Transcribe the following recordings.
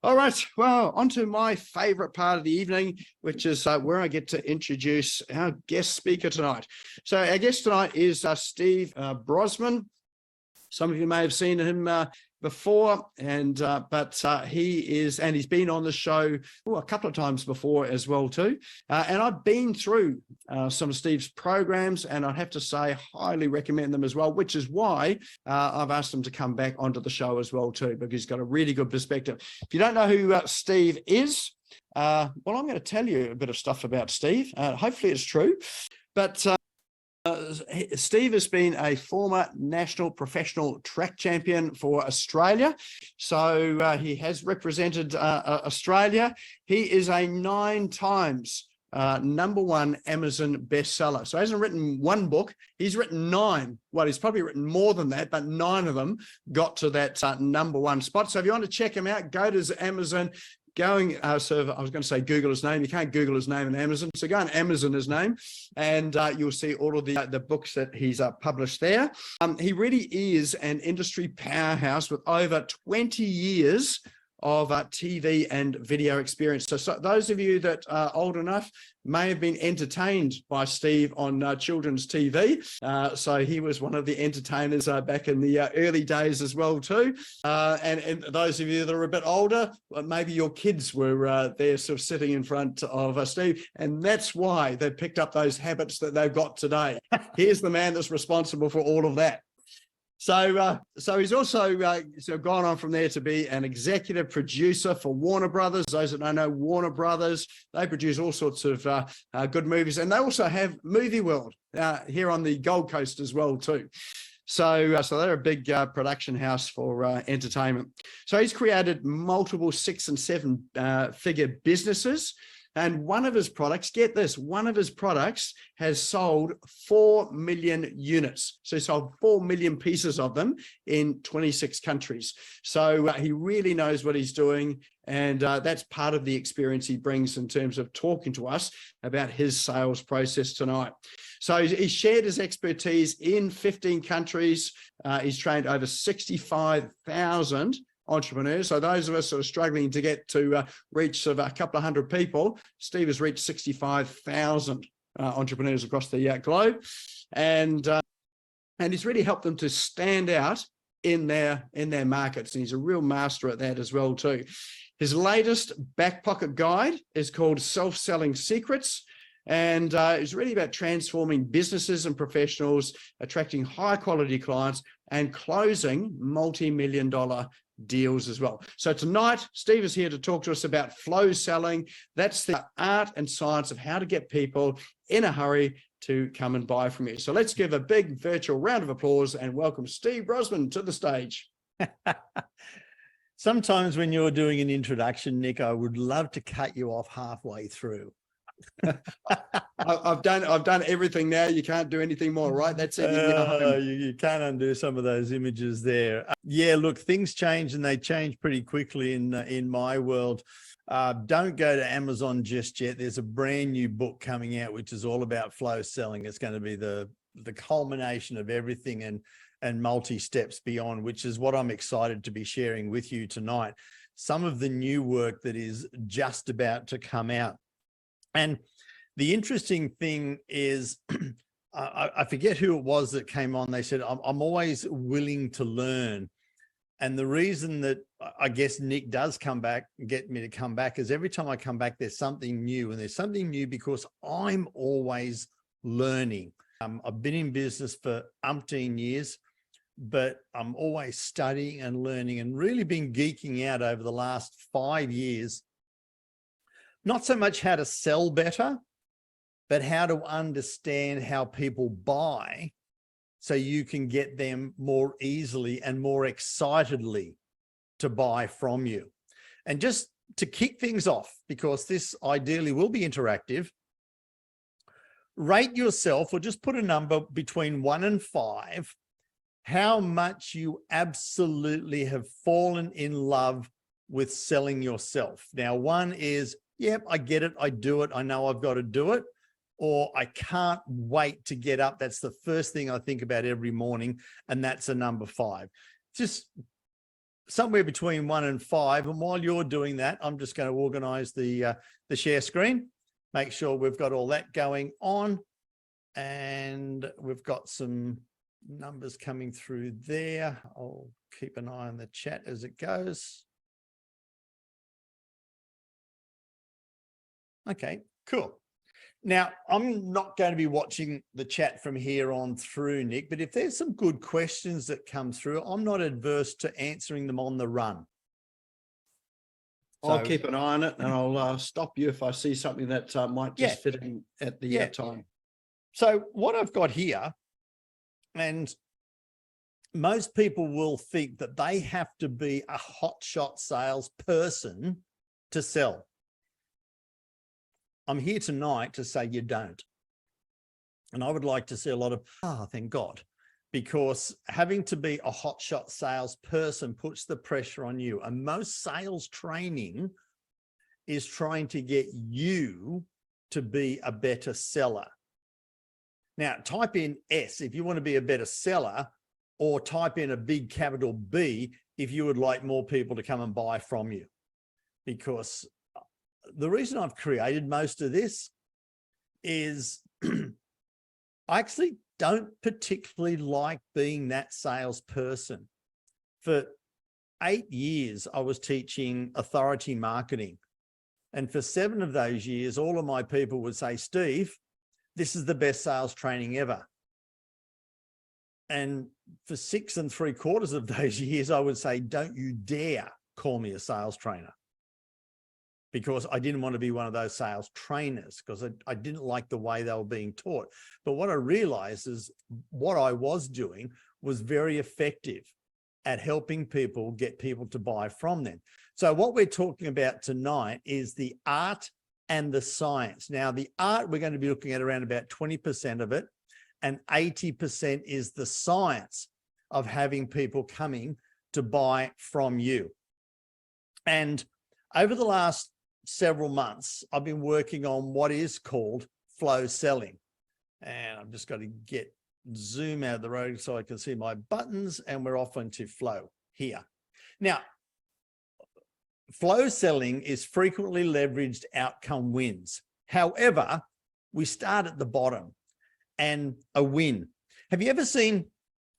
All right, well, on to my favorite part of the evening, which is where I get to introduce our guest speaker tonight. So our guest tonight is Steve Brossman. Some of you may have seen him before, but he's been on the show a couple of times before as well too. And I've been through some of Steve's programs, and I'd have to say highly recommend them as well, which is why I've asked him to come back onto the show as well too, because he's got a really good perspective. If you don't know who Steve is, well, I'm going to tell you a bit of stuff about Steve. Hopefully it's true, but Steve has been a former national professional track champion for Australia. So he has represented Australia. He is a 9 times #1 Amazon bestseller. So he hasn't written one book, he's written 9. Well, he's probably written more than that, but 9 of them got to that #1 spot. So if you want to check him out, go to Amazon. I was going to say Google his name. You can't Google his name in Amazon. So go on Amazon his name, and you'll see all of the books that he's published there. He really is an industry powerhouse with over 20 years of TV and video experience. So those of you that are old enough may have been entertained by Steve on children's TV. So he was one of the entertainers back in the early days as well too. And those of you that are a bit older, well, maybe your kids were there sort of sitting in front of Steve, and that's why they picked up those habits that they've got today. Here's the man that's responsible for all of that. So he's also gone on from there to be an executive producer for Warner Brothers. Those that don't know Warner Brothers, they produce all sorts of good movies, and they also have Movie World here on the Gold Coast as well too. So they're a big production house for entertainment. So he's created multiple 6- and 7-figure businesses. And one of his products, get this, one of his products has sold 4 million units. So he sold 4 million pieces of them in 26 countries. So he really knows what he's doing. And that's part of the experience he brings in terms of talking to us about his sales process tonight. So he shared his expertise in 15 countries. He's trained over 65,000 entrepreneurs. So those of us that are struggling to get to reach sort of a couple of hundred people, Steve has reached 65,000 entrepreneurs across the globe, and he's really helped them to stand out in their markets. And he's a real master at that as well too. His latest back pocket guide is called Self-Selling Secrets. And it's really about transforming businesses and professionals, attracting high quality clients, and closing multi-million-dollar deals as well. So tonight, Steve is here to talk to us about flow selling. That's the art and science of how to get people in a hurry to come and buy from you. So let's give a big virtual round of applause and welcome Steve Brossman to the stage. Sometimes when you're doing an introduction, Nick, I would love to cut you off halfway through. I've done everything now. You can't do anything more, right? That's it. You can't undo some of those images there. Yeah, look, things change, and they change pretty quickly in my world. Don't go to Amazon just yet. There's a brand new book coming out, which is all about flow selling. It's going to be the culmination of everything and multi-steps beyond, which is what I'm excited to be sharing with you tonight. Some of the new work that is just about to come out. And the interesting thing is, I forget who it was that came on. They said, I'm always willing to learn. And the reason that I guess Nick does come back, get me to come back, is every time I come back, there's something new. And there's something new because I'm always learning. I've been in business for umpteen years, but I'm always studying and learning, and really been geeking out over the last 5 years. Not so much how to sell better, but how to understand how people buy so you can get them more easily and more excitedly to buy from you. And just to kick things off, because this ideally will be interactive, rate yourself, or just put a number between 1 and 5, how much you absolutely have fallen in love with selling yourself. Now, 1 is, yep, I get it. I do it. I know I've got to do it. Or I can't wait to get up. That's the first thing I think about every morning. And that's a number 5. Just somewhere between 1 and 5. And while you're doing that, I'm just going to organize the share screen, make sure we've got all that going on. And we've got some numbers coming through there. I'll keep an eye on the chat as it goes. Okay, cool. Now, I'm not going to be watching the chat from here on through, Nick, but if there's some good questions that come through, I'm not adverse to answering them on the run. I'll keep an eye on it, and I'll stop you if I see something that might just fit in at the time. So what I've got here, and most people will think that they have to be a hotshot salesperson to sell. I'm here tonight to say you don't. And I would like to see a lot of, thank God, because having to be a hotshot salesperson puts the pressure on you. And most sales training is trying to get you to be a better seller. Now, type in S if you want to be a better seller, or type in a big capital B if you would like more people to come and buy from you. Because the reason I've created most of this is I actually don't particularly like being that salesperson. For 8 years, I was teaching authority marketing. And for 7 of those years, all of my people would say, Steve, this is the best sales training ever. And for 6 3/4 of those years, I would say, don't you dare call me a sales trainer. Because I didn't want to be one of those sales trainers, because I didn't like the way they were being taught. But what I realized is what I was doing was very effective at helping people get people to buy from them. So what we're talking about tonight is the art and the science. Now, the art, we're going to be looking at around about 20% of it, and 80% is the science of having people coming to buy from you. And over the last several months, I've been working on what is called flow selling. And I've just got to zoom out of the road so I can see my buttons, and we're off into flow here. Now, flow selling is frequently leveraged outcome wins. However, we start at the bottom, and a win. Have you ever seen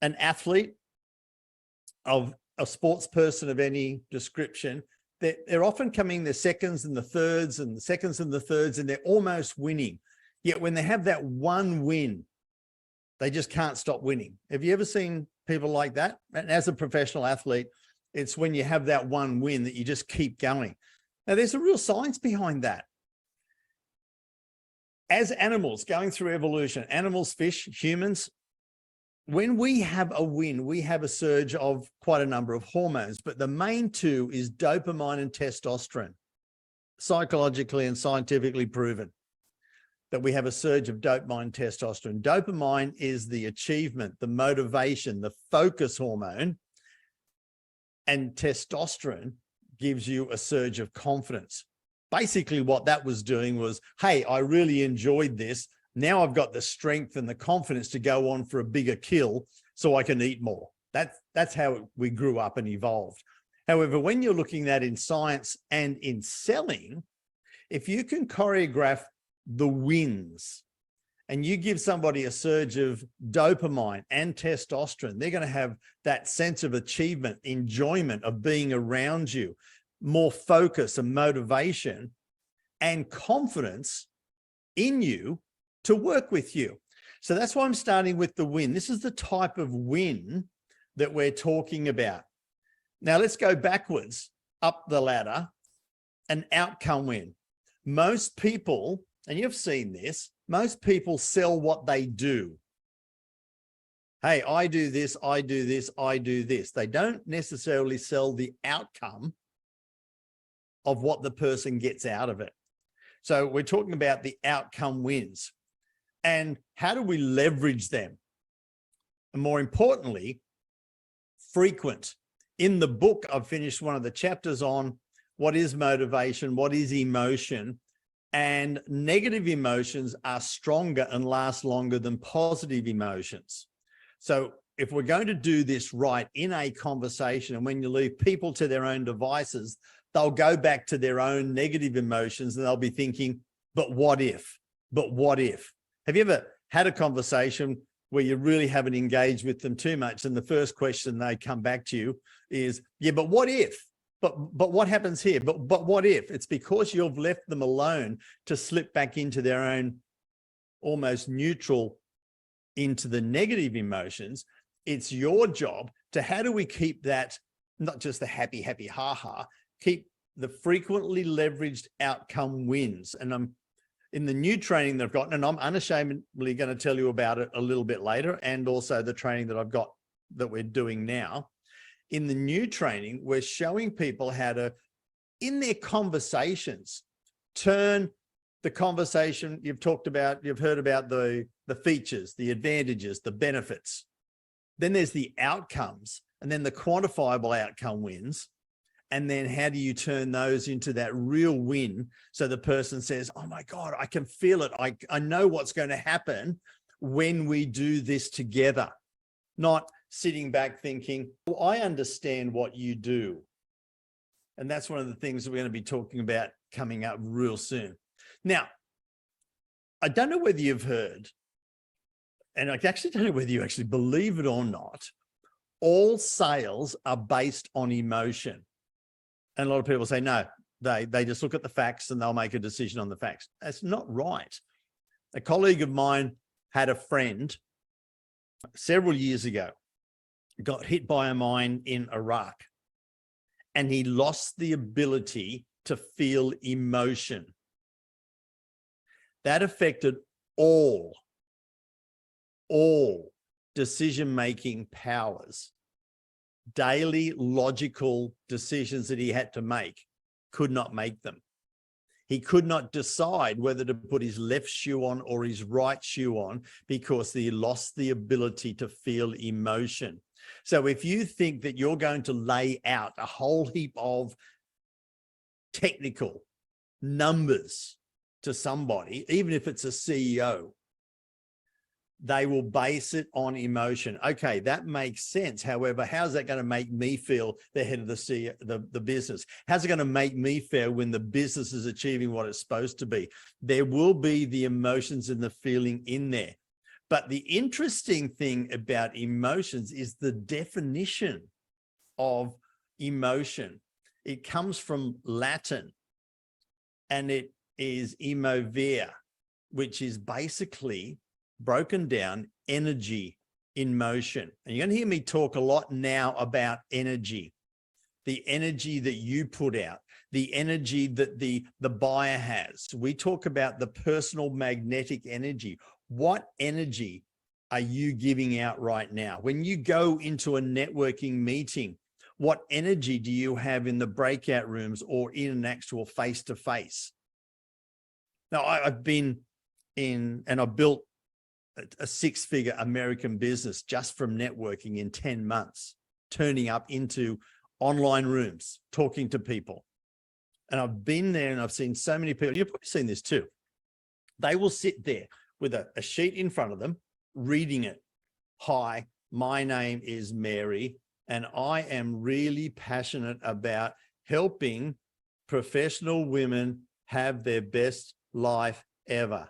an athlete, of a sports person of any description, that they're often coming the seconds and the thirds and the seconds and the thirds, and they're almost winning. Yet when they have that one win, they just can't stop winning. Have you ever seen people like that? And as a professional athlete, it's when you have that one win that you just keep going. Now, there's a real science behind that. As animals going through evolution, animals, fish, humans, when we have a win, we have a surge of quite a number of hormones, but the main two is dopamine and testosterone, psychologically and scientifically proven that we have a surge of dopamine and testosterone. Dopamine is the achievement, the motivation, the focus hormone, and testosterone gives you a surge of confidence. Basically, what that was doing was, hey, I really enjoyed this. Now I've got the strength and the confidence to go on for a bigger kill so I can eat more. That's how we grew up and evolved. However, when you're looking at in science and in selling, if you can choreograph the wins and you give somebody a surge of dopamine and testosterone, they're going to have that sense of achievement, enjoyment of being around you, more focus and motivation and confidence in you to work with you. So that's why I'm starting with the win. This is the type of win that we're talking about. Now let's go backwards up the ladder, an outcome win. Most people, and you've seen this, most people sell what they do. Hey, I do this, I do this, I do this. They don't necessarily sell the outcome of what the person gets out of it. So we're talking about the outcome wins and how do we leverage them? And more importantly, frequent. In the book, I've finished one of the chapters on what is motivation, what is emotion, and negative emotions are stronger and last longer than positive emotions. So if we're going to do this right in a conversation, and when you leave people to their own devices, they'll go back to their own negative emotions and they'll be thinking, but what if? But what if? Have you ever had a conversation where you really haven't engaged with them too much, and the first question they come back to you is, yeah, but what if? But what happens here? But what if? It's because you've left them alone to slip back into their own almost neutral, into the negative emotions. It's your job to, how do we keep that, not just the happy, happy, ha-ha, keep the frequently leveraged outcome wins. And I'm in the new training that I've gotten, and I'm unashamedly going to tell you about it a little bit later, and also the training that I've got that we're doing now. In the new training, we're showing people how to, in their conversations, turn the conversation you've talked about, you've heard about the features, the advantages, the benefits. Then there's the outcomes, and then the quantifiable outcome wins. And then how do you turn those into that real win? So the person says, oh my God, I can feel it. I know what's going to happen when we do this together. Not sitting back thinking, well, I understand what you do. And that's one of the things that we're going to be talking about coming up real soon. Now, I don't know whether you've heard, and I actually don't know whether you actually believe it or not, all sales are based on emotion. And a lot of people say, no, they just look at the facts and they'll make a decision on the facts. That's not right. A colleague of mine had a friend several years ago, got hit by a mine in Iraq, and he lost the ability to feel emotion. That affected all decision-making powers. Daily logical decisions that he had to make, could not make them. He could not decide whether to put his left shoe on or his right shoe on because he lost the ability to feel emotion. So if you think that you're going to lay out a whole heap of technical numbers to somebody, even if it's a CEO, they will base it on emotion. Okay, that makes sense. However, how's that going to make me feel, the head of the CEO, the business? How's it going to make me feel when the business is achieving what it's supposed to be? There will be the emotions and the feeling in there. But the interesting thing about emotions is the definition of emotion. It comes from Latin, and it is emovere, which is basically broken down energy in motion. And you're going to hear me talk a lot now about energy, the energy that you put out, the energy that the buyer has. We talk about the personal magnetic energy. What energy are you giving out right now? When you go into a networking meeting, what energy do you have in the breakout rooms or in an actual face-to-face? Now, I've been in, and I've built a six-figure American business just from networking in 10 months, turning up into online rooms, talking to people. And I've been there and I've seen so many people, you've probably seen this too. They will sit there with a sheet in front of them, reading it. Hi, my name is Mary, and I am really passionate about helping professional women have their best life ever.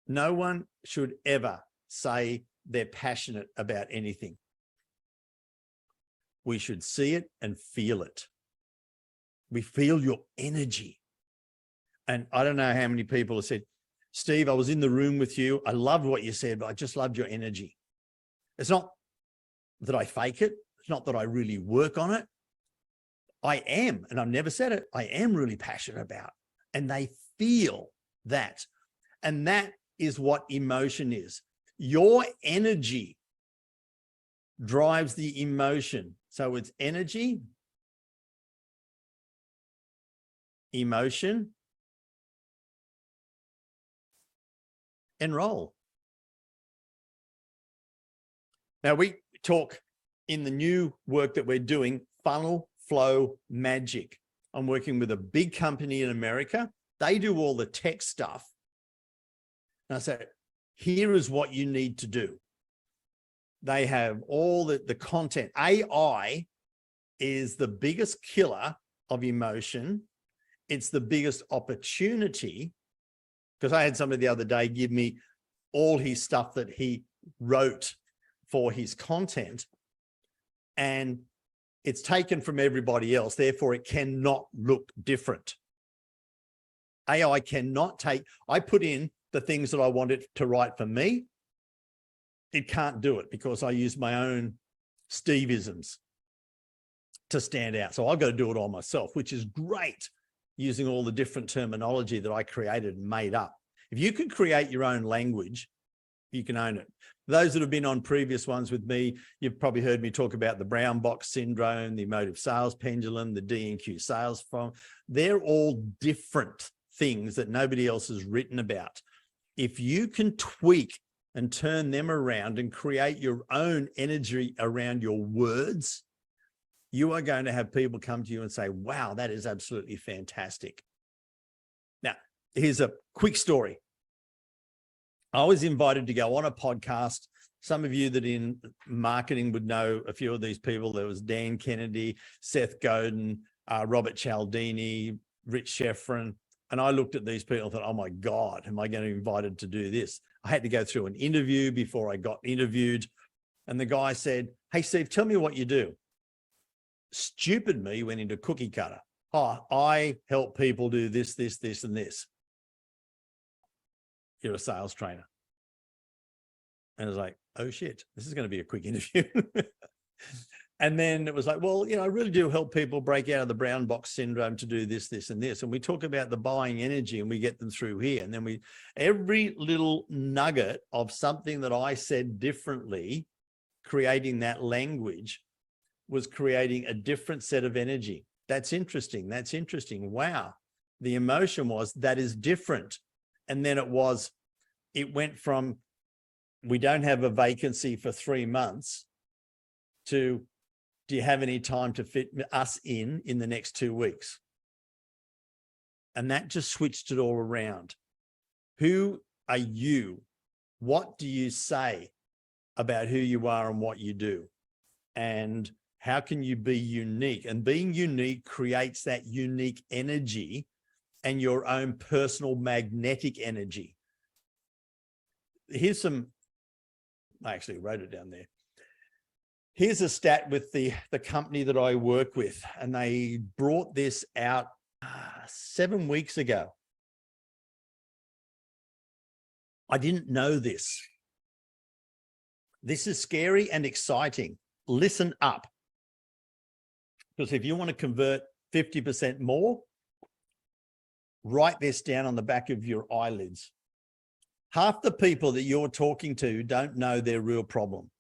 No one should ever say they're passionate about anything. We should see it and feel it. We feel your energy. And I don't know how many people have said, Steve, I was in the room with you. I loved what you said, but I just loved your energy. It's not that I fake it. It's not that I really work on it. I am, and I've never said it, I am really passionate about, and they feel that. And that is what emotion is. Your energy drives the emotion. So it's energy, emotion, enroll. Now we talk in the new work that we're doing, funnel flow magic. I'm working with a big company in America. They do all the tech stuff. And I said, here is what you need to do. They have all the content. AI is the biggest killer of emotion. It's the biggest opportunity, because I had somebody the other day give me all his stuff that he wrote for his content, and it's taken from everybody else. Therefore, it cannot look different. AI cannot take, I put in the things that I wanted to write for me. It can't do it because I use my own Steve-isms to stand out. So I've got to do it all myself, which is great, using all the different terminology that I created and made up. If you can create your own language, you can own it. Those that have been on previous ones with me, you've probably heard me talk about the brown box syndrome, the emotive sales pendulum, the D&Q sales form. They're all different things that nobody else has written about. If you can tweak and turn them around and create your own energy around your words, you are going to have people come to you and say, wow, that is absolutely fantastic. Now, here's a quick story. I was invited to go on a podcast. Some of you that in marketing would know a few of these people. There was Dan Kennedy, Seth Godin, Robert Cialdini, Rich Sheffrin. And I looked at these people and thought, oh my God, am I going to be invited to do this? I had to go through an interview before I got interviewed. And the guy said, hey, Steve, tell me what you do. Stupid me went into cookie cutter. Oh, I help people do this, this, this, and this. You're a sales trainer. And I was like, oh shit, this is going to be a quick interview. And then it was like, well, you know, I really do help people break out of the brown box syndrome to do this, this, and this. And we talk about the buying energy and we get them through here. And then every little nugget of something that I said differently, creating that language, was creating a different set of energy. That's interesting. That's interesting. Wow. The emotion was, that is different. And then it went from, we don't have a vacancy for 3 months to, do you have any time to fit us in the next 2 weeks? And that just switched it all around. Who are you? What do you say about who you are and what you do? And how can you be unique? And being unique creates that unique energy and your own personal magnetic energy. Here's some, I actually wrote it down there. Here's a stat with the company that I work with, and they brought this out 7 weeks ago. I didn't know this. This is scary and exciting. Listen up. Because if you want to convert 50% more, write this down on the back of your eyelids. Half the people that you're talking to don't know their real problem.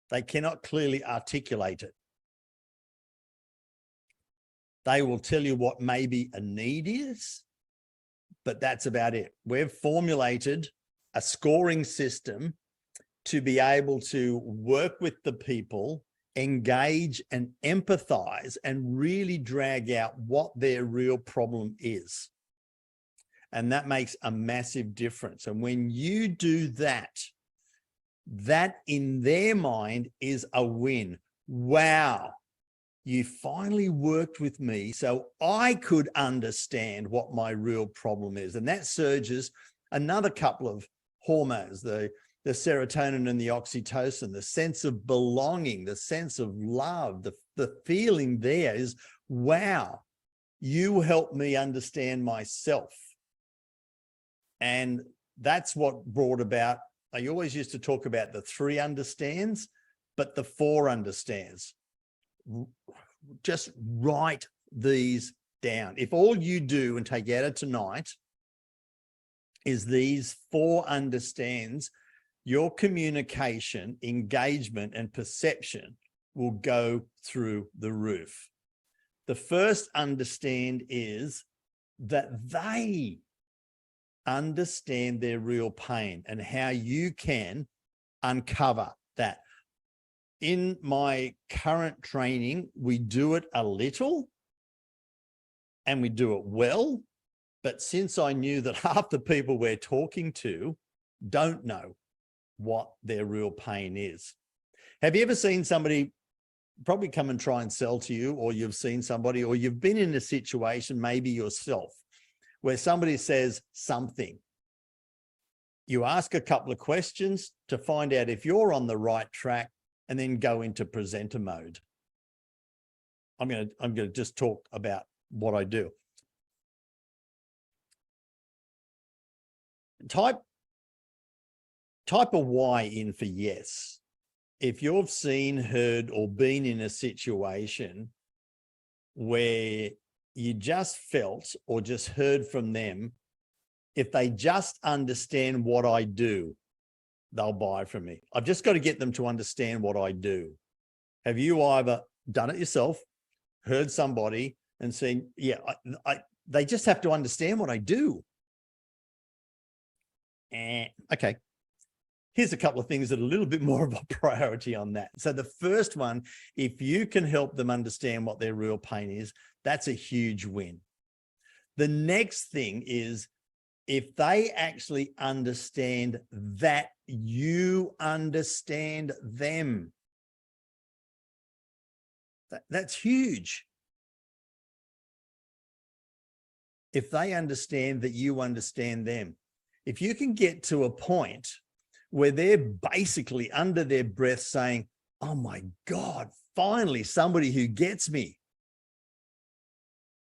They cannot clearly articulate it. They will tell you what maybe a need is, but that's about it. We've formulated a scoring system to be able to work with the people, engage and empathize, and really drag out what their real problem is. And that makes a massive difference. And when you do that, that in their mind is a win. Wow, you finally worked with me so I could understand what my real problem is. And that surges another couple of hormones, the serotonin and the oxytocin, the sense of belonging, the sense of love, the feeling there is, wow, you helped me understand myself. And that's what brought about, I always used to talk about the 3 understands, but the 4 understands. Just write these down. If all you do and take out of tonight is these 4 understands, your communication, engagement, and perception will go through the roof. The first understand is that they understand their real pain and how you can uncover that. In my current training, we do it a little and we do it well. But since I knew that half the people we're talking to don't know what their real pain is. Have you ever seen somebody probably come and try and sell to you, or you've seen somebody, or you've been in a situation, maybe yourself, where somebody says something? You ask a couple of questions to find out if you're on the right track, and then go into presenter mode. I'm going to just talk about what I do. Type a Y in for yes. If you've seen, heard, or been in a situation where you just felt or just heard from them, if they just understand what I do, they'll buy from me. I've just got to get them to understand what I do. Have you either done it yourself, heard somebody and seen, yeah, they just have to understand what I do? Okay. Here's a couple of things that are a little bit more of a priority on that. So the first one, if you can help them understand what their real pain is, that's a huge win. The next thing is, if they actually understand that you understand them, that's huge. If they understand that you understand them, if you can get to a point where they're basically under their breath saying, oh my God, finally somebody who gets me.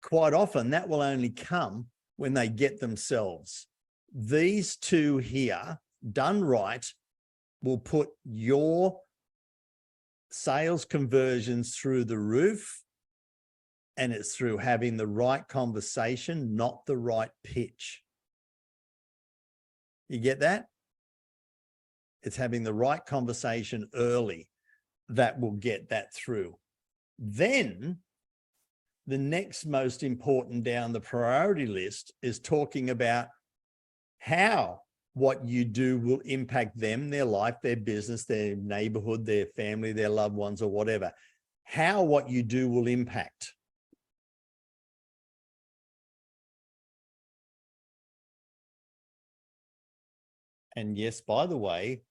Quite often that will only come when they get themselves. These two here, done right, will put your sales conversions through the roof, and it's through having the right conversation, not the right pitch. You get that? It's having the right conversation early that will get that through. Then the next most important down the priority list is talking about how what you do will impact them, their life, their business, their neighborhood, their family, their loved ones, or whatever. How what you do will impact. And yes, by the way,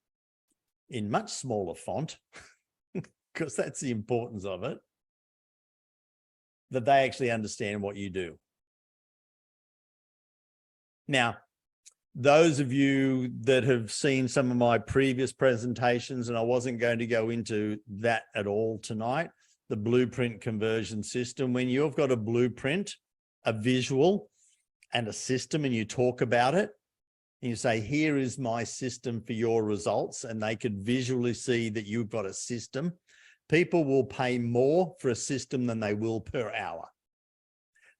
in much smaller font, because that's the importance of it, that they actually understand what you do. Now, those of you that have seen some of my previous presentations, and I wasn't going to go into that at all tonight, the blueprint conversion system, when you've got a blueprint, a visual, and a system, and you talk about it, and you say, here is my system for your results, and they could visually see that you've got a system, people will pay more for a system than they will per hour.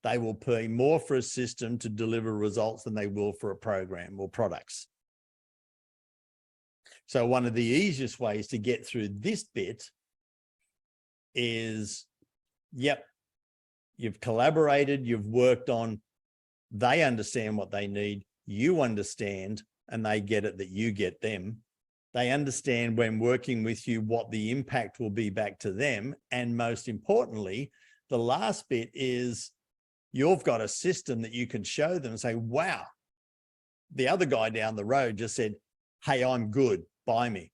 They will pay more for a system to deliver results than they will for a program or products. So one of the easiest ways to get through this bit is, yep, you've collaborated, you've worked on, they understand what they need, you understand, and they get it that you get them. They understand when working with you what the impact will be back to them. And most importantly, the last bit is you've got a system that you can show them and say, wow, the other guy down the road just said, hey, I'm good, buy me.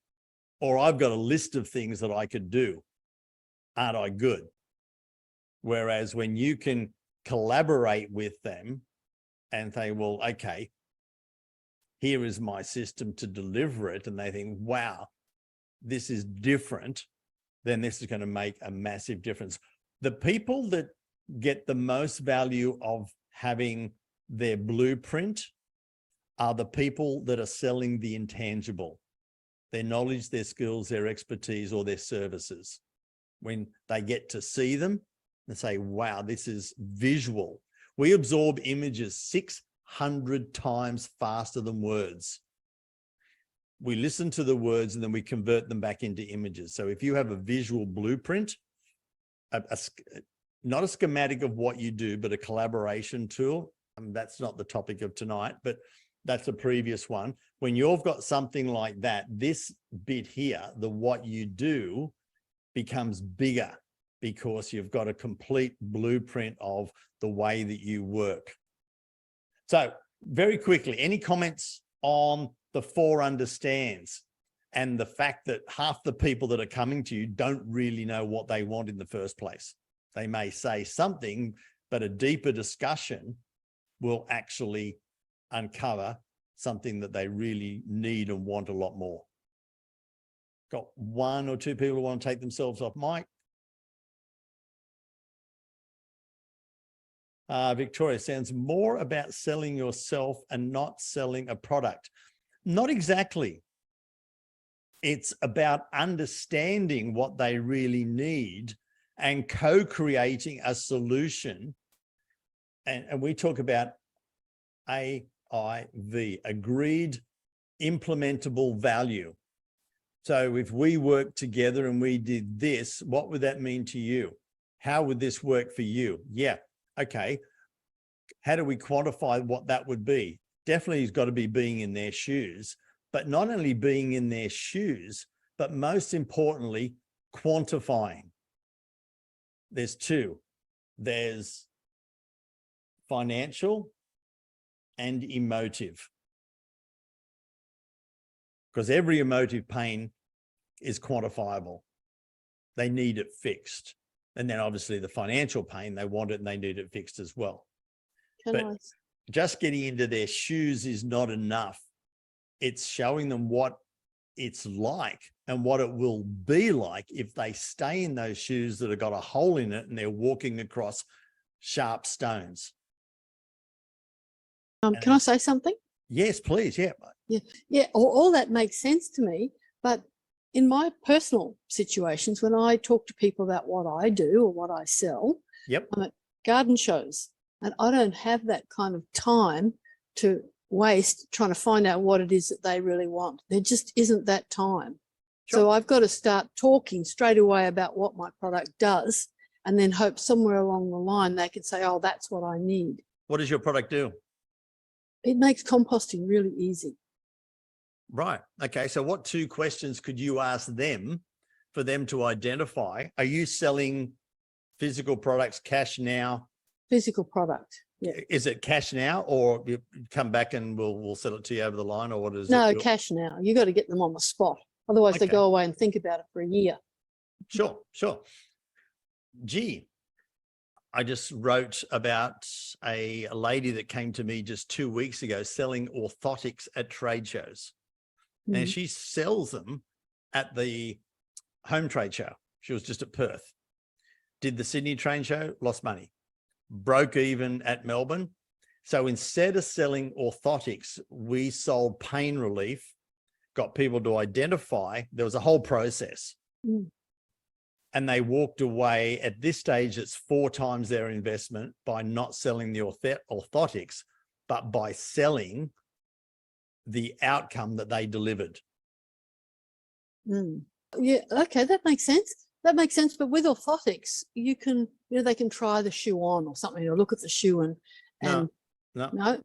Or I've got a list of things that I could do. Aren't I good? Whereas when you can collaborate with them and say, well, okay, here is my system to deliver it, and they think, wow, this is different, then this is going to make a massive difference. The people that get the most value of having their blueprint are the people that are selling the intangible, their knowledge, their skills, their expertise, or their services. When they get to see them and say, wow, this is visual. We absorb images 600 times faster than words. We listen to the words and then we convert them back into images. So if you have a visual blueprint, not a schematic of what you do, but a collaboration tool, that's not the topic of tonight, but that's a previous one. When you've got something like that, this bit here, the what you do, becomes bigger because you've got a complete blueprint of the way that you work. So very quickly, any comments on the 4 understands, and the fact that half the people that are coming to you don't really know what they want in the first place. They may say something, but a deeper discussion will actually uncover something that they really need and want a lot more. Got 1 or 2 people who want to take themselves off mic. Victoria, sounds more about selling yourself and not selling a product. Not exactly. It's about understanding what they really need and co-creating a solution. And we talk about AIV, agreed implementable value. So if we work together and we did this, what would that mean to you? How would this work for you? Yeah. Okay. How do we quantify what that would be? Definitely has got to be being in their shoes, but not only being in their shoes, but most importantly, quantifying. There's 2. There's financial and emotive. Because every emotive pain is quantifiable. They need it fixed. And then obviously the financial pain, they want it and they need it fixed as well. But just getting into their shoes is not enough. It's showing them what it's like and what it will be like if they stay in those shoes that have got a hole in it and they're walking across sharp stones. Can I say something? Yes, please. Yeah. Yeah. All that makes sense to me. But in my personal situations, when I talk to people about what I do or what I sell, Yep. I'm at garden shows, and I don't have that kind of time to waste trying to find out what it is that they really want. There just isn't that time. Sure. So I've got to start talking straight away about what my product does, and then hope somewhere along the line they can say, oh, that's what I need. What does your product do? It makes composting really easy. Right. Okay. So what 2 questions could you ask them for them to identify? Are you selling physical products cash now? Physical product. Yeah. Is it cash now, or you come back and we'll sell it to you over the line, or what is it? No, cash now. You got to get them on the spot. Otherwise they Okay. go away and think about it for a year. Sure. Gee, I just wrote about a lady that came to me just 2 weeks ago selling orthotics at trade shows. And she sells them at the home trade show. She was just at Perth. Did the Sydney trade show, lost money. Broke even at Melbourne. So instead of selling orthotics, we sold pain relief, got people to identify. There was a whole process. And they walked away. At this stage, it's 4 times their investment by not selling the orthotics, but by selling the outcome that they delivered. Yeah, okay, that makes sense. That makes sense. But with orthotics, you can, they can try the shoe on or something, or look at the shoe and no.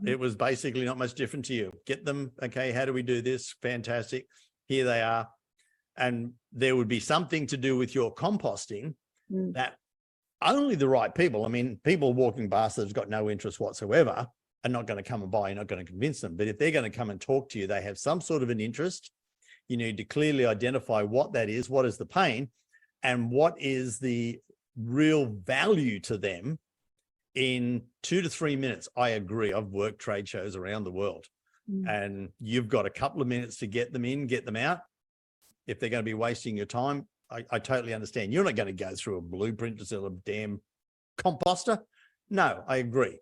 It was basically not much different to you. Get them, okay, how do we do this? Fantastic. Here they are. And there would be something to do with your composting that only the right people, I mean, people walking past that have got no interest whatsoever are not going to come and buy. You're not going to convince them. But if they're going to come and talk to you, they have some sort of an interest. You need to clearly identify what that is, what is the pain, and what is the real value to them in 2 to 3 minutes. I agree. I've worked trade shows around the world, and you've got a couple of minutes to get them in, get them out. If they're going to be wasting your time, I totally understand. You're not going to go through a blueprint to sell a damn composter. No, I agree.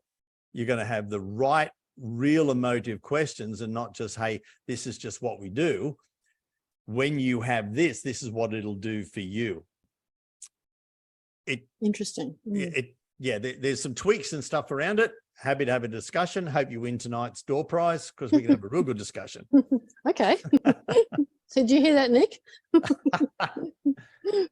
You're going to have the right, real emotive questions and not just, hey, this is just what we do. When you have this, this is what it'll do for you. Interesting. There's some tweaks and stuff around it. Happy to have a discussion. Hope you win tonight's door prize because we can have a real good discussion. Okay. So did you hear that, Nick?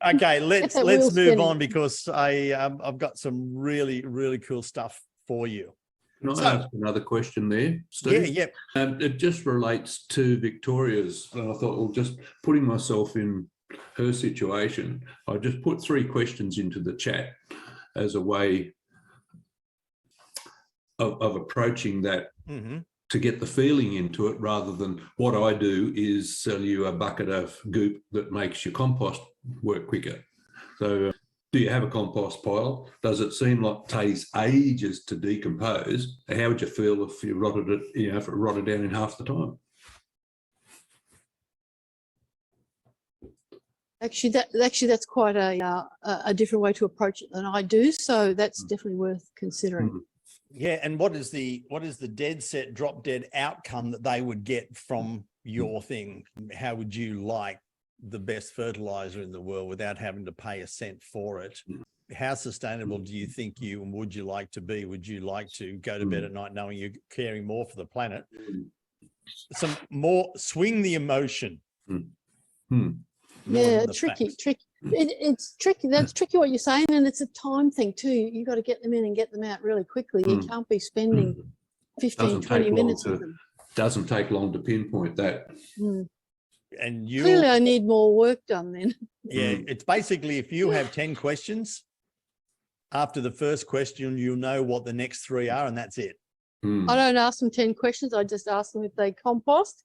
Okay, let's move on because I've got some really, really cool stuff for you. Can I ask another question there, Steve? Yeah. It just relates to Victoria's. And I thought, well, just putting myself in her situation, I just put 3 questions into the chat as a way of approaching that to get the feeling into it, rather than what I do is sell you a bucket of goop that makes your compost work quicker. So do you have a compost pile? Does it seem like it takes ages to decompose? How would you feel if you rotted it, if it rotted down in half the time? Actually, that's quite a different way to approach it than I do. So that's definitely worth considering. Yeah, and what is the dead set, drop dead outcome that they would get from your thing? How would you like the best fertilizer in the world without having to pay a cent for it? How sustainable do you think would you like to be? Would you like to go to bed at night knowing you're caring more for the planet? Some more, swing the emotion. Yeah, tricky. It's tricky. That's tricky what you're saying, and it's a time thing too. You got to get them in and get them out really quickly. You can't be spending 15, 20 minutes with them. Doesn't take long to pinpoint that. And Clearly I need more work done then. Yeah, it's basically if you have 10 questions, after the first question, you'll know what the next 3 are, and that's it. I don't ask them 10 questions. I just ask them if they compost.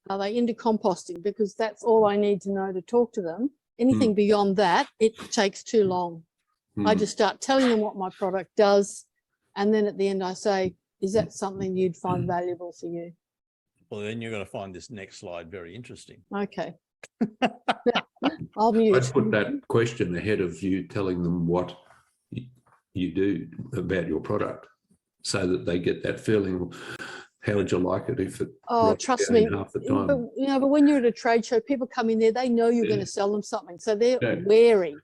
Are they into composting? Because that's all I need to know to talk to them. Anything beyond that, it takes too long. I just start telling them what my product does. And then at the end I say, is that something you'd find valuable for you? Well, then you're going to find this next slide very interesting. Okay. I'll mute. I'd put that question ahead of you telling them what you do about your product, so that they get that feeling. How would you like it if it? Oh, trust me. Half the time? But when you're at a trade show, people come in there, they know you're going to sell them something. So they're wary.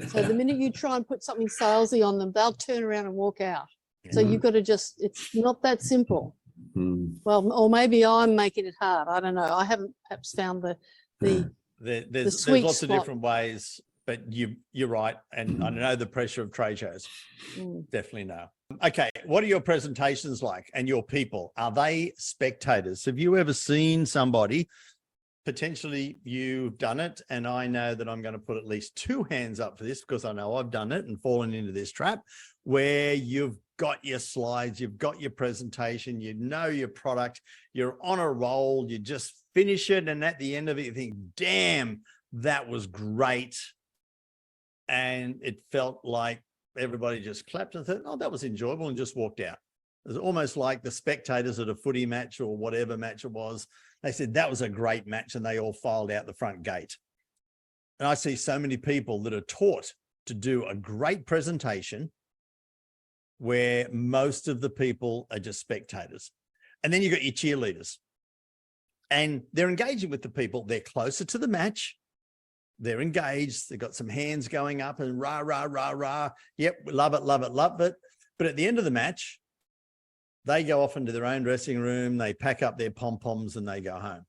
So the minute you try and put something salesy on them, they'll turn around and walk out. So you've got to it's not that simple. Well, or maybe I'm making it hard. I don't know. I haven't perhaps found there's sweet lots spot. of different ways, but you're right. And I know the pressure of trade shows. Definitely know. Okay, what are your presentations like, and your people? Are they spectators? Have you ever seen somebody, potentially you've done it, and I know that I'm going to put at least 2 hands up for this because I know I've done it and fallen into this trap, where you've got your slides, you've got your presentation, you know your product, you're on a roll, you just finish it, and at the end of it you think, damn, that was great, and it felt like everybody just clapped and thought, oh, that was enjoyable, and just walked out. It was almost like the spectators at a footy match or whatever match it was. They said, that was a great match, and they all filed out the front gate. And I see so many people that are taught to do a great presentation where most of the people are just spectators. And then you've got your cheerleaders. And they're engaging with the people. They're closer to the match. They're engaged. They've got some hands going up and rah, rah, rah, rah. Yep, love it, love it, love it. But at the end of the match, they go off into their own dressing room. They pack up their pom-poms and they go home.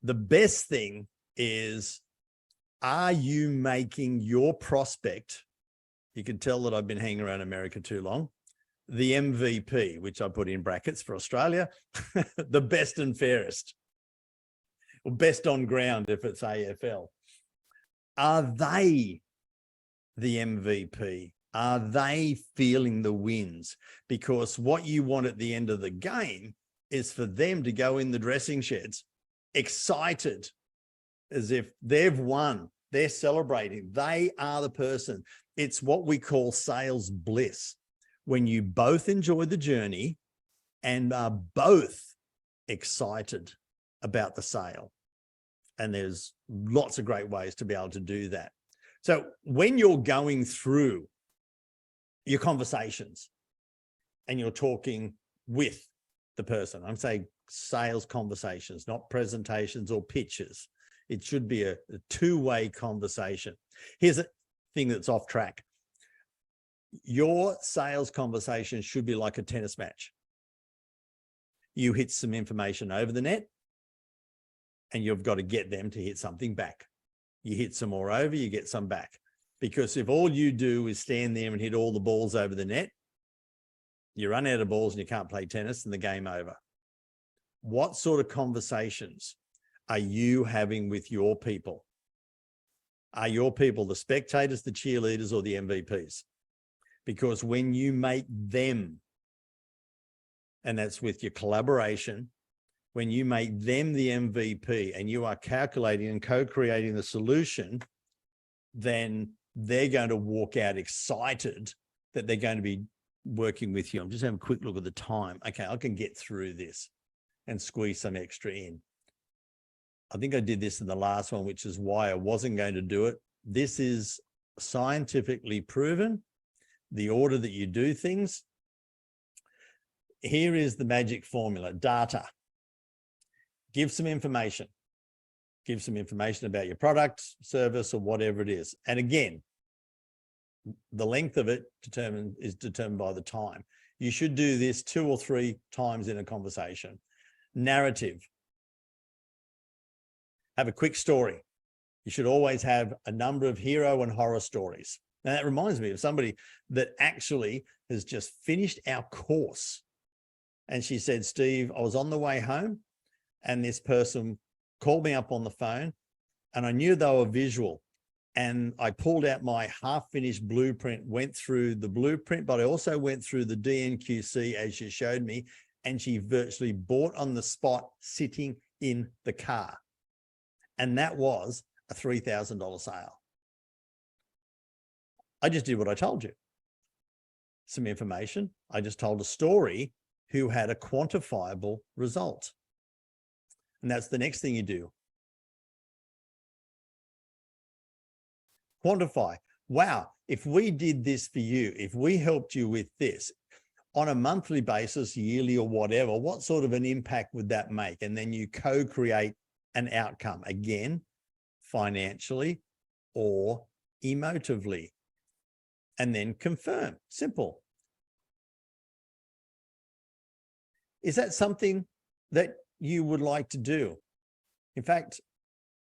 The best thing is, are you making your prospect, you can tell that I've been hanging around America too long, the MVP, which I put in brackets for Australia, the best and fairest, or best on ground if it's AFL. Are they the MVP? Are they feeling the wins? Because what you want at the end of the game is for them to go in the dressing sheds excited as if they've won. They're celebrating. They are the person. It's what we call sales bliss, when you both enjoy the journey and are both excited about the sale. And there's lots of great ways to be able to do that. So when you're going through your conversations and you're talking with the person, I'm saying sales conversations, not presentations or pitches. It should be a two-way conversation. Here's a thing that's off track. Your sales conversation should be like a tennis match. You hit some information over the net and you've got to get them to hit something back. You hit some more over, you get some back. Because if all you do is stand there and hit all the balls over the net, you run out of balls and you can't play tennis and the game over. What sort of conversations are you having with your people? Are your people the spectators, the cheerleaders, or the MVPs? Because when you make them and that's with your collaboration. When you make them the MVP and you are calculating and co-creating the solution, then they're going to walk out excited that they're going to be working with you. I'm just having a quick look at the time. Okay, I can get through this and squeeze some extra in. I think I did this in the last one, which is why I wasn't going to do it. This is scientifically proven, the order that you do things. Here is the magic formula: data. Give some information. Give some information about your product, service, or whatever it is. And again, the length of it is determined by the time. You should do this 2 or 3 times in a conversation. Narrative. Have a quick story. You should always have a number of hero and horror stories. Now that reminds me of somebody that actually has just finished our course. And she said, Steve, I was on the way home and this person called me up on the phone and I knew they were visual. And I pulled out my half-finished blueprint, went through the blueprint, but I also went through the DNQC as she showed me, and she virtually bought on the spot sitting in the car. And that was a $3,000 sale. I just did what I told you. Some information. I just told a story who had a quantifiable result. And that's the next thing you do. Quantify. Wow, if we did this for you, if we helped you with this on a monthly basis, yearly or whatever, what sort of an impact would that make? And then you co-create an outcome, again, financially or emotively, and then confirm. Simple. Is that something that you would like to do? In fact,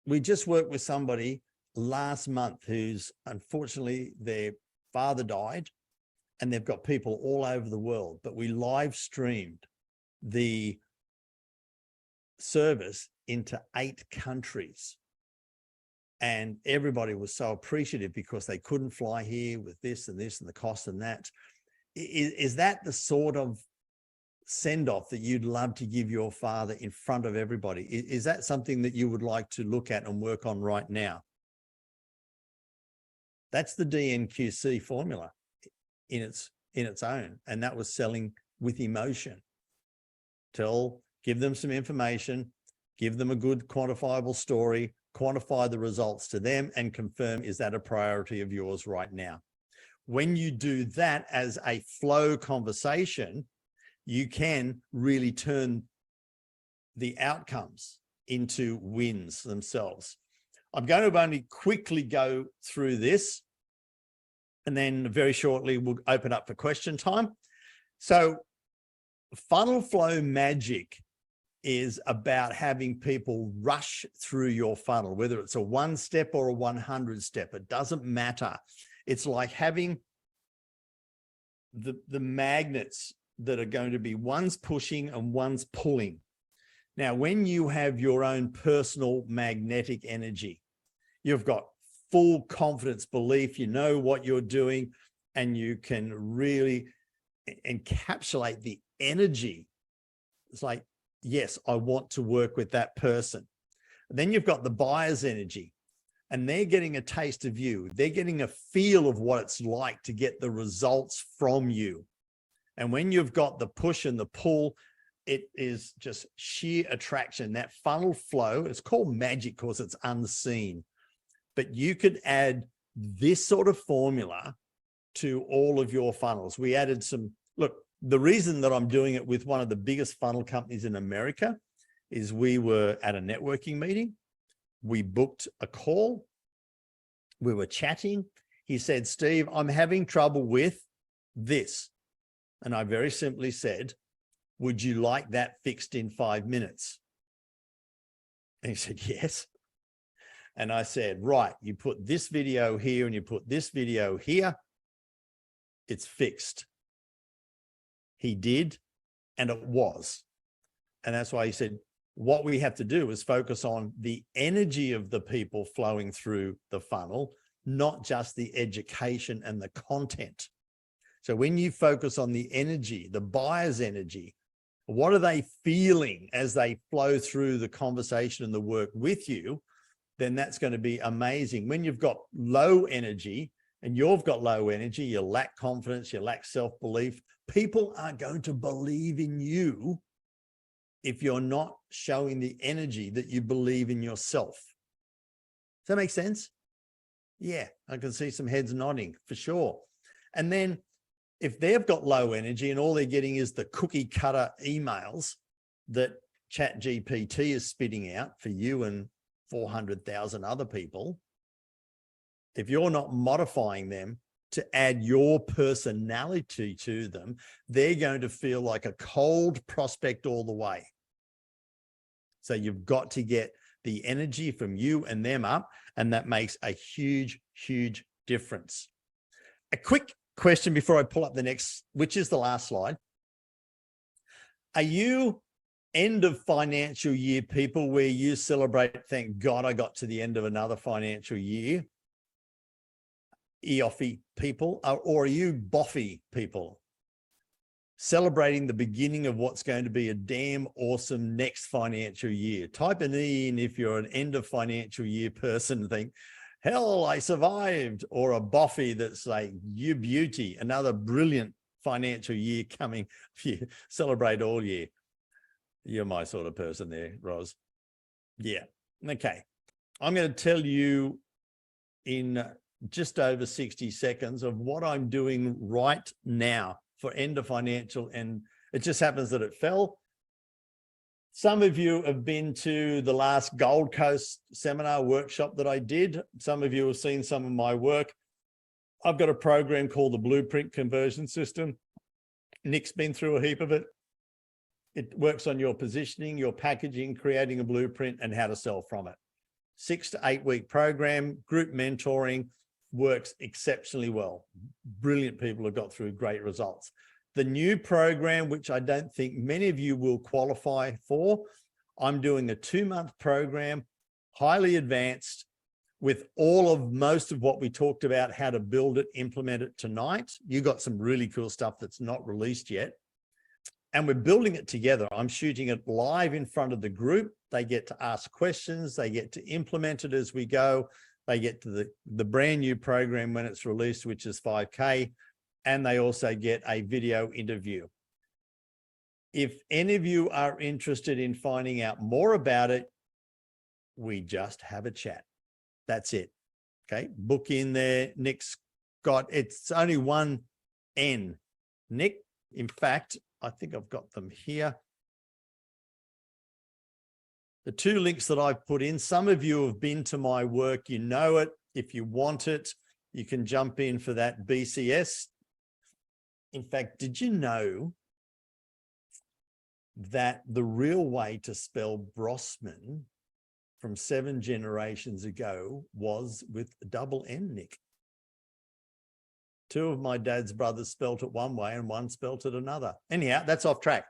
we just worked with somebody last month who's unfortunately their father died, and they've got people all over the world, but we live streamed the service into 8 countries. And everybody was so appreciative because they couldn't fly here with this and this and the cost and that. Is that the sort of send-off that you'd love to give your father in front of everybody? Is that something that you would like to look at and work on right now? That's the DNQC formula in its own. And that was selling with emotion. Give them some information, give them a good quantifiable story, quantify the results to them, and confirm, is that a priority of yours right now? When you do that as a flow conversation, you can really turn the outcomes into wins themselves. I'm going to only quickly go through this, and then very shortly we'll open up for question time. So funnel flow magic is about having people rush through your funnel, whether it's a 1-step or a 100-step, it doesn't matter. It's like having the magnets that are going to be one's pushing and one's pulling. Now, when you have your own personal magnetic energy, you've got full confidence, belief, you know what you're doing, and you can really encapsulate the energy. It's like, yes, I want to work with that person. And then you've got the buyer's energy, and they're getting a taste of you. They're getting a feel of what it's like to get the results from you. And when you've got the push and the pull, it is just sheer attraction. That funnel flow, it's called magic because it's unseen. But you could add this sort of formula to all of your funnels. We added some, look, the reason that I'm doing it with one of the biggest funnel companies in America is we were at a networking meeting. We booked a call. We were chatting. He said, Steve, I'm having trouble with this. And I very simply said, would you like that fixed in 5 minutes? And he said, yes. And I said, right, you put this video here and you put this video here, it's fixed. He did, and it was. And that's why he said, what we have to do is focus on the energy of the people flowing through the funnel, not just the education and the content. So when you focus on the energy, the buyer's energy, What are they feeling as they flow through the conversation and the work with you? Then that's going to be amazing. When you've got low energy and you've got low energy, you lack confidence, you lack self-belief, people aren't going to believe in you if you're not showing the energy that you believe in yourself. Does that make sense? Yeah, I can see some heads nodding for sure. And then if they've got low energy and all they're getting is the cookie cutter emails that ChatGPT is spitting out for you and 400,000 other people, if you're not modifying them to add your personality to them, they're going to feel like a cold prospect all the way. So you've got to get the energy from you and them up, and that makes a huge, huge difference. A quick question before I pull up the next, which is the last slide. Are you end of financial year people where you celebrate, thank God I got to the end of another financial year? EOFY people, or are you boffy people celebrating the beginning of what's going to be a damn awesome next financial year? Type an E in if you're an end of financial year person and think, hell, I survived. Or a boffy that's like, you beauty, another brilliant financial year coming. You celebrate all year. You're my sort of person there, Roz. Yeah. Okay. I'm going to tell you in just over 60 seconds of what I'm doing right now for end of financial, and it just happens that it fell. Some of you have been to the last Gold Coast seminar workshop that I did. Some of you have seen some of my work. I've got a program called the Blueprint Conversion System. Nick's been through a heap of it. It works on your positioning, your packaging, creating a blueprint, and how to sell from it. 6 to 8 week program, group mentoring, works exceptionally well. Brilliant people have got through great results. The new program, which I don't think many of you will qualify for, I'm doing a 2-month program, highly advanced, with most of what we talked about, how to build it, implement it tonight. You got some really cool stuff that's not released yet. And we're building it together. I'm shooting it live in front of the group. They get to ask questions. They get to implement it as we go. They get to the brand new program when it's released, which is 5K. And they also get a video interview. If any of you are interested in finding out more about it, we just have a chat. That's it. Okay. Book in there. Nick's got, it's only one N. Nick, in fact, I think I've got them here. The 2 links that I've put in, some of you have been to my work, you know it. If you want it, you can jump in for that BCS. In fact, did you know that the real way to spell Brossman from 7 generations ago was with a double N, Nick? 2 of my dad's brothers spelt it one way and one spelt it another. Anyhow, that's off track.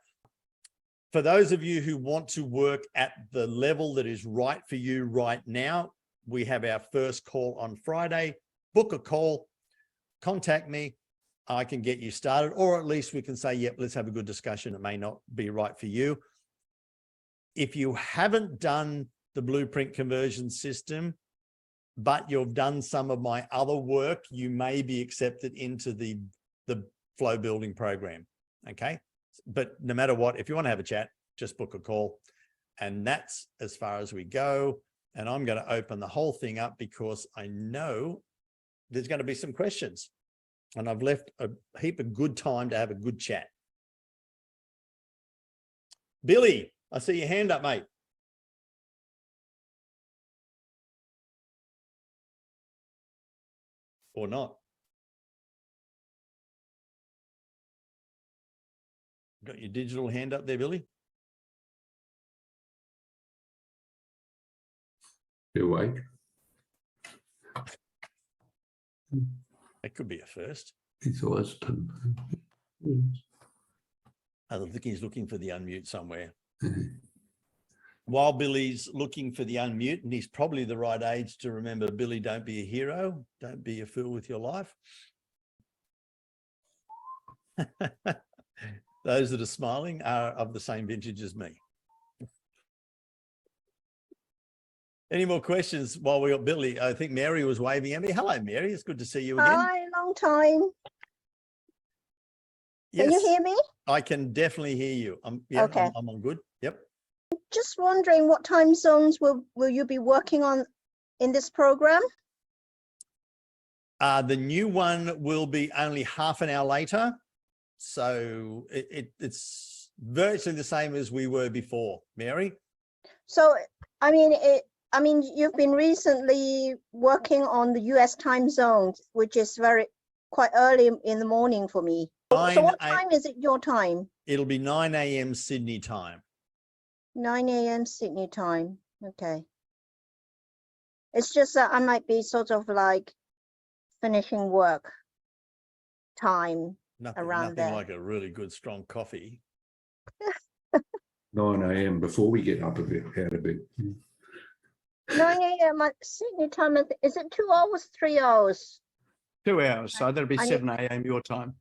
For those of you who want to work at the level that is right for you right now, we have our first call on Friday. Book a call, contact me. I can get you started, or at least we can say, yep, let's have a good discussion. It may not be right for you. If you haven't done the Blueprint Conversion System, but you've done some of my other work, you may be accepted into the flow building program. Okay. But no matter what, if you want to have a chat, just book a call. And that's as far as we go. And I'm going to open the whole thing up because I know there's going to be some questions. And I've left a heap of good time to have a good chat. Billy, I see your hand up, mate. Or not. Got your digital hand up there, Billy? You're awake. That could be a first. It's always I think he's looking for the unmute somewhere. While Billy's looking for the unmute, and he's probably the right age to remember, Billy, don't be a hero. Don't be a fool with your life. Those that are smiling are of the same vintage as me. Any more questions while we got Billy? I think Mary was waving at me. Hello, Mary. It's good to see you again. Hi, long time. Can you hear me? I can definitely hear you. Yeah, Okay. I'm on good. Yep. Just wondering what time zones will you be working on in this program? The new one will be only half an hour later. So it's virtually the same as we were before, Mary. So, I mean, you've been recently working on the US time zones, which is quite early in the morning for me. So what time is it your time? It'll be 9 a.m. Sydney time. 9 a.m. Sydney time. Okay. It's just that I might be sort of like finishing work time around Nothing there. like a really good strong coffee. 9 a.m. before we get up a bit out of bed. 9 a.m. Sydney time, is it 2 hours, 3 hours? 2 hours. So that'll be I 7 a.m. your time.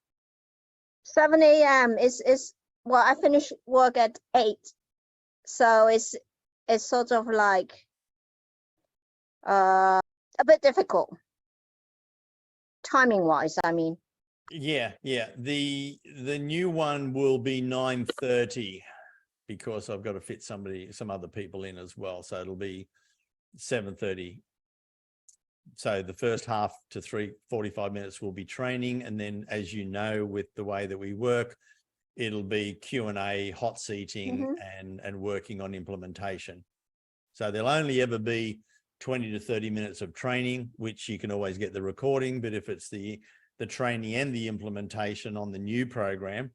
7 a.m. is well, I finish work at 8. So it's sort of like a bit difficult. Timing wise, I mean. Yeah. The new one will be 9:30 because I've got to fit some other people in as well. So it'll be 7:30. So the first half to 45 minutes will be training. And then, as you know, with the way that we work, it'll be Q&A, hot seating, and working on implementation. So there'll only ever be 20 to 30 minutes of training, which you can always get the recording. But if it's the training and the implementation on the new program,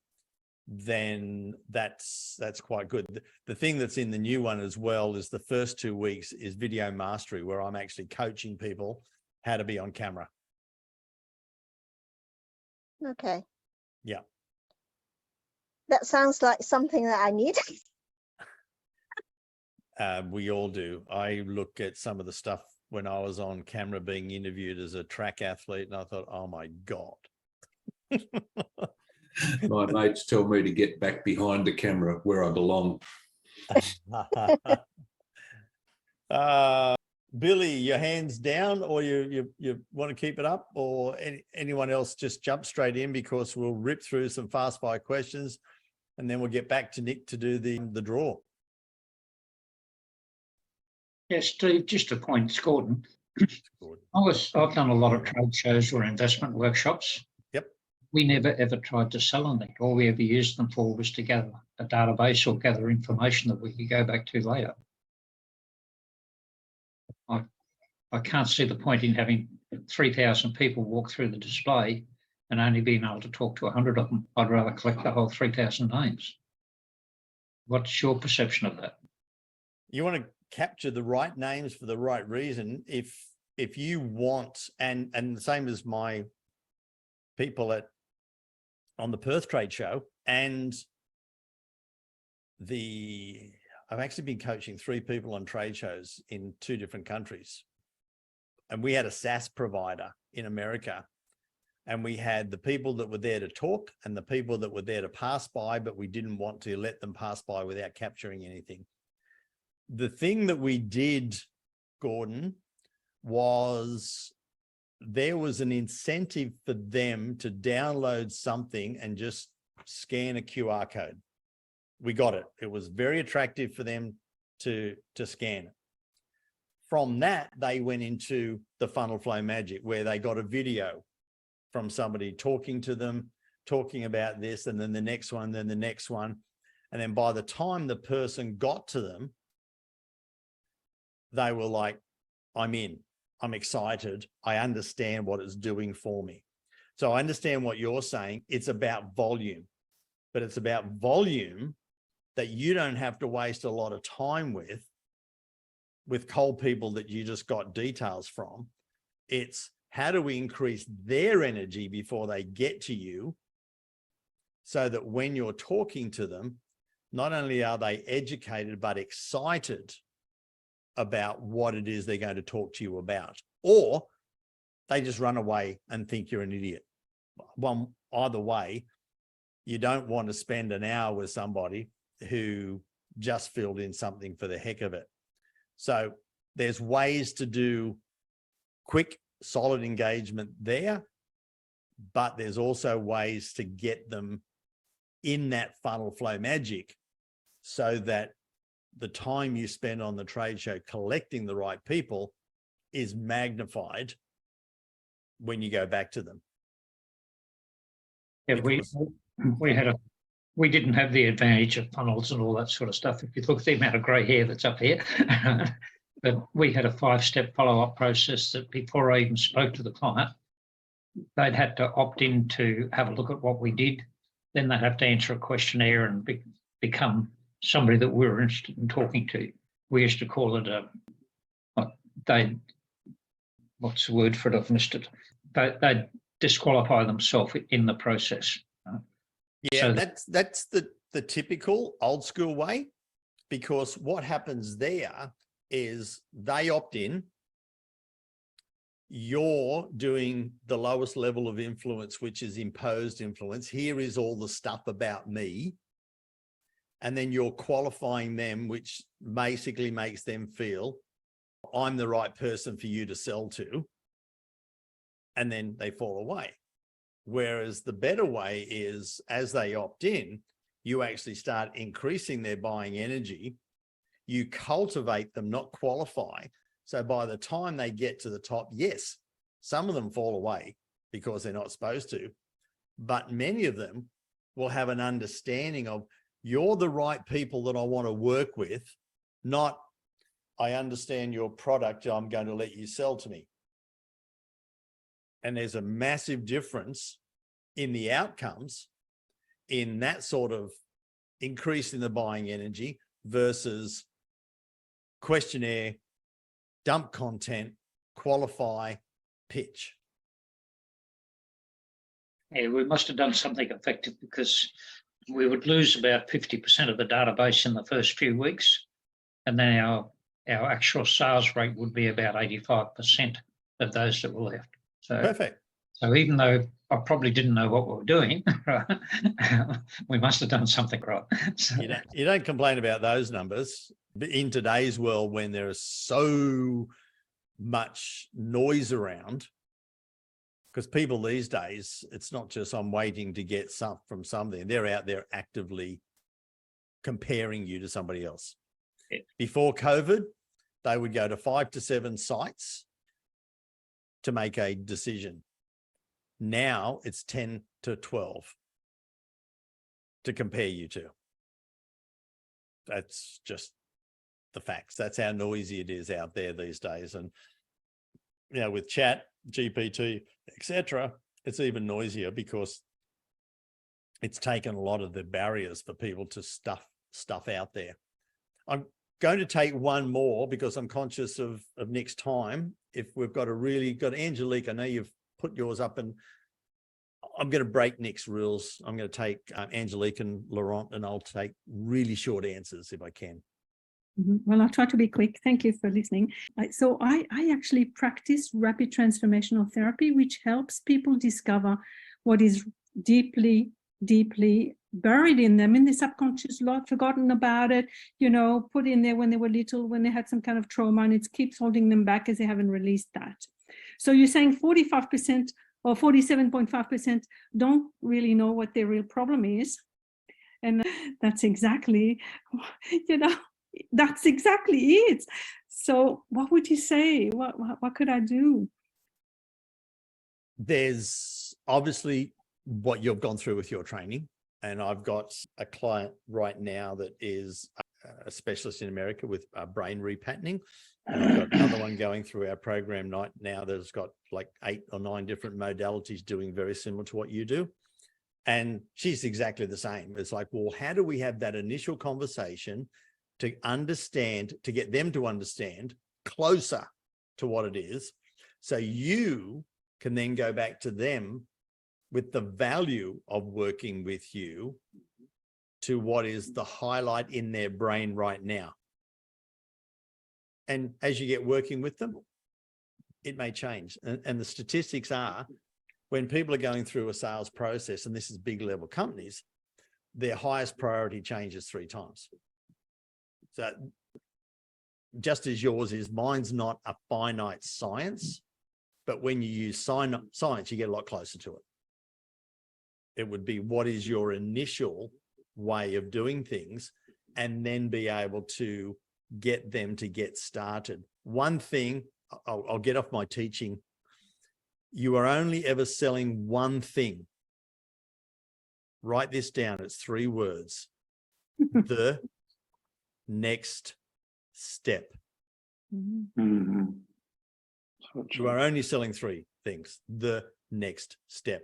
then that's quite good. The thing that's in the new one as well is the first 2 weeks is video mastery, where I'm actually coaching people how to be on camera. Okay. Yeah. That sounds like something that I need. We all do. I look at some of the stuff when I was on camera being interviewed as a track athlete, and I thought, oh my God. My mates tell me to get back behind the camera where I belong. Billy, your hands down, or you want to keep it up, or anyone else just jump straight in, because we'll rip through some fast fire questions and then we'll get back to Nick to do the draw. Yes, Steve, just a point, it's Gordon. I've done a lot of trade shows or investment workshops. Yep. We never ever tried to sell anything. All we ever used them for was to gather a database or gather information that we could go back to later. I can't see the point in having 3,000 people walk through the display and only being able to talk to 100 of them. I'd rather collect the whole 3,000 names. What's your perception of that? You want to capture the right names for the right reason. If you want, and the same as my people on the Perth trade show, and I've actually been coaching 3 people on trade shows in 2 different countries. And we had a SaaS provider in America, and we had the people that were there to talk and the people that were there to pass by, but we didn't want to let them pass by without capturing anything. The thing that we did, Gordon, was there was an incentive for them to download something and just scan a QR code. We got it. It was very attractive for them to scan it. From that, they went into the funnel flow magic, where they got a video from somebody talking to them, talking about this, and then the next one, then the next one. And then by the time the person got to them, they were like, I'm in, I'm excited. I understand what it's doing for me. So I understand what you're saying. It's about volume, but it's about volume that you don't have to waste a lot of time with cold people that you just got details from. It's how do we increase their energy before they get to you, so that when you're talking to them, not only are they educated, but excited about what it is they're going to talk to you about, or they just run away and think you're an idiot. Well, either way, You don't want to spend an hour with somebody who just filled in something for the heck of it. So there's ways to do quick, solid engagement there, but there's also ways to get them in that funnel flow magic so that the time you spend on the trade show collecting the right people is magnified when you go back to them. Yeah, Because- we didn't have the advantage of funnels and all that sort of stuff. If you look at the amount of grey hair that's up here, but we had a 5-step follow-up process that before I even spoke to the client, they'd had to opt in to have a look at what we did. Then they'd have to answer a questionnaire and become somebody that we were interested in talking to. We used to call it what's the word for it? I've missed it. They'd disqualify themselves in the process. Yeah, so that's the typical old school way, because what happens there is they opt in. You're doing the lowest level of influence, which is imposed influence. Here is all the stuff about me. And then you're qualifying them, which basically makes them feel I'm the right person for you to sell to. And then they fall away. Whereas the better way is, as they opt in, you actually start increasing their buying energy. You cultivate them, not qualify. So by the time they get to the top, yes, some of them fall away because they're not supposed to, but many of them will have an understanding of you're the right people that I want to work with, not I understand your product, I'm going to let you sell to me. And there's a massive difference in the outcomes in that sort of increase in the buying energy versus questionnaire, dump content, qualify, pitch. Yeah, we must have done something effective because we would lose about 50% of the database in the first few weeks. And then our actual sales rate would be about 85% of those that were left. So perfect. So even though I probably didn't know what we were doing, right, we must have done something right. So, you don't complain about those numbers. But in today's world, when there is so much noise around, because people these days, it's not just I'm waiting to get some from something. They're out there actively comparing you to somebody else. Yeah. Before COVID, they would go to 5 to 7 sites to make a decision. Now it's 10 to 12 to compare you to. That's just the facts. That's how noisy it is out there these days. And, you know, with chat, GPT, etc., it's even noisier because it's taken a lot of the barriers for people to stuff out there. I'm going to take one more because I'm conscious of Nick's time. If we've got Angelique, I know you've put yours up, and I'm going to break Nick's rules. I'm going to take Angelique and Laurent, and I'll take really short answers if I can. Well, I'll try to be quick. Thank you for listening. So I actually practice rapid transformational therapy, which helps people discover what is deeply, deeply buried in them in the subconscious, lot forgotten about it, you know, put in there when they were little, when they had some kind of trauma, and it keeps holding them back as they haven't released that. So you're saying 45% or 47.5% don't really know what their real problem is. And that's exactly, you know, that's exactly it. So what would you say? What could I do? There's obviously what you've gone through with your training. And I've got a client right now that is a specialist in America with brain repatterning. And I've got another one going through our program right now that's got like 8 or 9 different modalities doing very similar to what you do. And she's exactly the same. It's like, well, how do we have that initial conversation to understand, to get them to understand closer to what it is, so you can then go back to them with the value of working with you to what is the highlight in their brain right now. And as you get working with them, it may change. And the statistics are, when people are going through a sales process, and this is big level companies, their highest priority changes 3 times. So just as yours is, mine's not a finite science, but when you use science, you get a lot closer to it. It would be, what is your initial way of doing things, and then be able to get them to get started. One thing, I'll get off my teaching. You are only ever selling one thing. Write this down. It's 3 words. The next step. Mhm. You are only selling 3 things. The next step.